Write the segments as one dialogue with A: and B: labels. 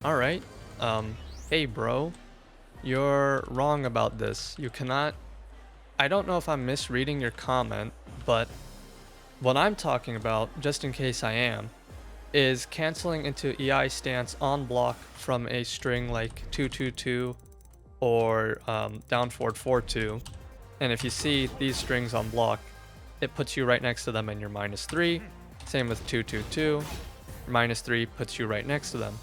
A: Alright, hey bro, you're wrong about this. You cannot. I don't know if I'm misreading your comment, but what I'm talking about, just in case I am, is canceling into EI stance on block from a string like 222 or down forward 42. And if you see these strings on block, it puts you right next to them and you're -3. Same with 222. -3 puts you right next to them.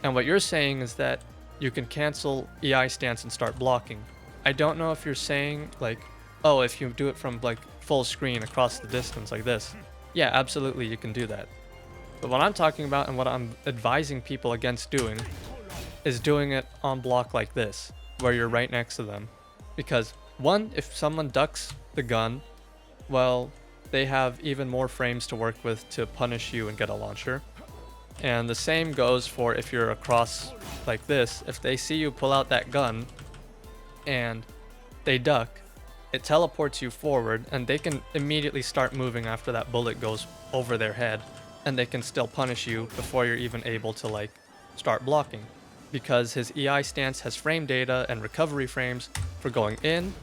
A: And what you're saying is that you can cancel EI stance and start blocking. I don't know if you're saying like, oh, if you do it from like full screen across the distance like this. Yeah, absolutely you can do that. But what I'm talking about and what I'm advising people against doing is doing it on block like this, where you're right next to them. Because one, if someone ducks the gun, well, they have even more frames to work with to punish you and get a launcher. And the same goes for if you're across like this. If they see you pull out that gun and they duck, it teleports you forward and they can immediately start moving after that bullet goes over their head, and they can still punish you before you're even able to like start blocking, because his EI stance has frame data and recovery frames for going in.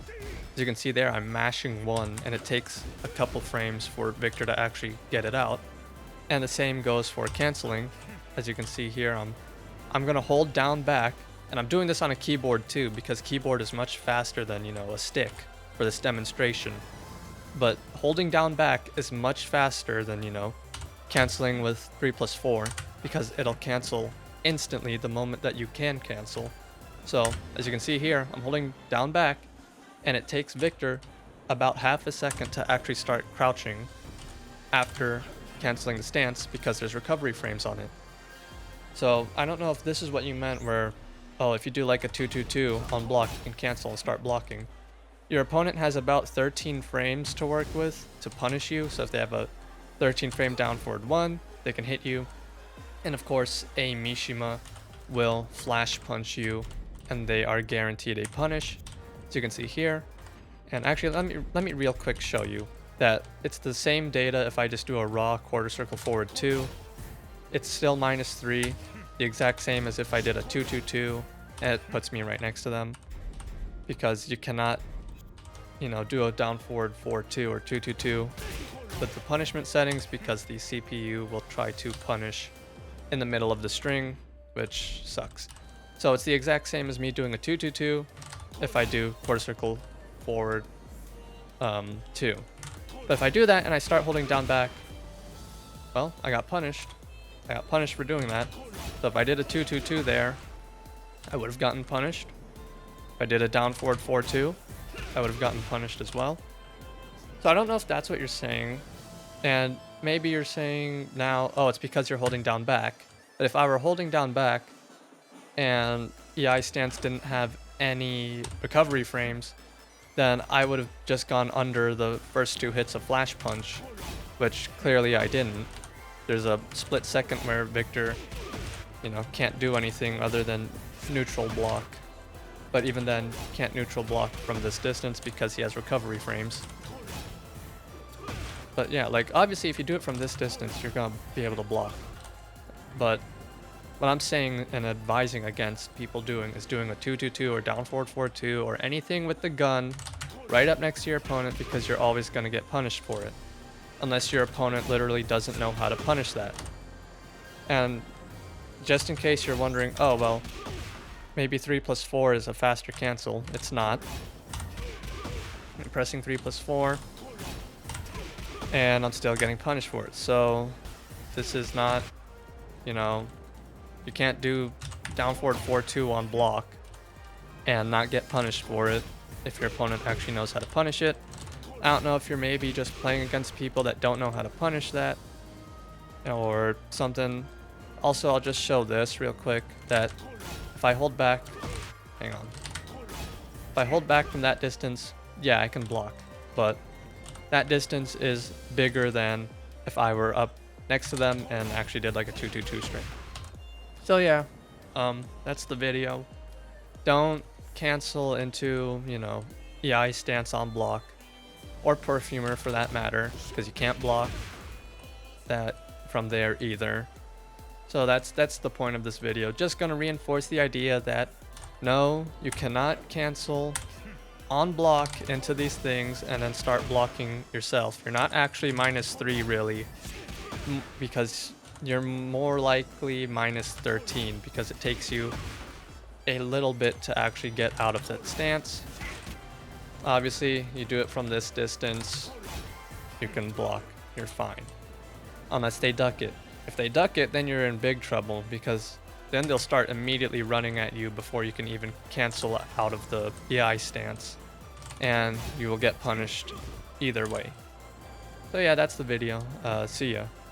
A: As you can see there, I'm mashing 1 and it takes a couple frames for Victor to actually get it out. And the same goes for canceling. As you can see here, I'm gonna hold down back, and I'm doing this on a keyboard too, because keyboard is much faster than, a stick for this demonstration. But holding down back is much faster than, canceling with 3+4, because it'll cancel instantly the moment that you can cancel. So as you can see here, I'm holding down back, and it takes Victor about half a second to actually start crouching after canceling the stance, because there's recovery frames on it. So I don't know if this is what you meant where, oh, if you do like a 222 on block, you can cancel and start blocking. Your opponent has about 13 frames to work with to punish you. So if they have a 13 frame down forward 1, they can hit you. And of course, a Mishima will flash punch you, and they are guaranteed a punish. As you can see here. And actually, let me real quick show you that it's the same data if I just do a raw quarter circle forward 2. It's still -3, the exact same as if I did a 222, and it puts me right next to them. Because you cannot, do a down forward 4-2 or 222 with the punishment settings, because the CPU will try to punish in the middle of the string, which sucks. So it's the exact same as me doing a 222 if I do quarter circle forward 2. But if I do that and I start holding down back, well, I got punished. I got punished for doing that. So if I did a 222 there, I would have gotten punished. If I did a down forward 4-2, I would have gotten punished as well. So I don't know if that's what you're saying. And maybe you're saying now, oh, it's because you're holding down back. But if I were holding down back and EI stance didn't have any recovery frames, then I would have just gone under the first 2 hits of Flash Punch, which clearly I didn't. There's a split second where Victor, can't do anything other than neutral block. But even then, can't neutral block from this distance because he has recovery frames. But yeah, like obviously if you do it from this distance, you're gonna be able to block. But what I'm saying and advising against people doing is doing a 222 or down forward 4-2 or anything with the gun right up next to your opponent, because you're always going to get punished for it. Unless your opponent literally doesn't know how to punish that. And just in case you're wondering, oh, well, maybe 3+4 is a faster cancel. It's not. I'm pressing 3+4, and I'm still getting punished for it. So this is not, you can't do down forward 4-2 on block and not get punished for it if your opponent actually knows how to punish it. I don't know if you're maybe just playing against people that don't know how to punish that or something. Also, I'll just show this real quick, that if I hold back, hang on. If I hold back from that distance, yeah, I can block, but that distance is bigger than if I were up next to them and actually did like a 222 string. So yeah, that's the video. Don't cancel into, EI stance on block, or Perfumer for that matter, because you can't block that from there either. So that's the point of this video. Just gonna reinforce the idea that no, you cannot cancel on block into these things and then start blocking yourself. You're not actually -3 really, because you're more likely -13 because it takes you a little bit to actually get out of that stance. Obviously, you do it from this distance, you can block, you're fine. Unless they duck it. If they duck it, then you're in big trouble because then they'll start immediately running at you before you can even cancel out of the EI stance. And you will get punished either way. So yeah, that's the video. See ya.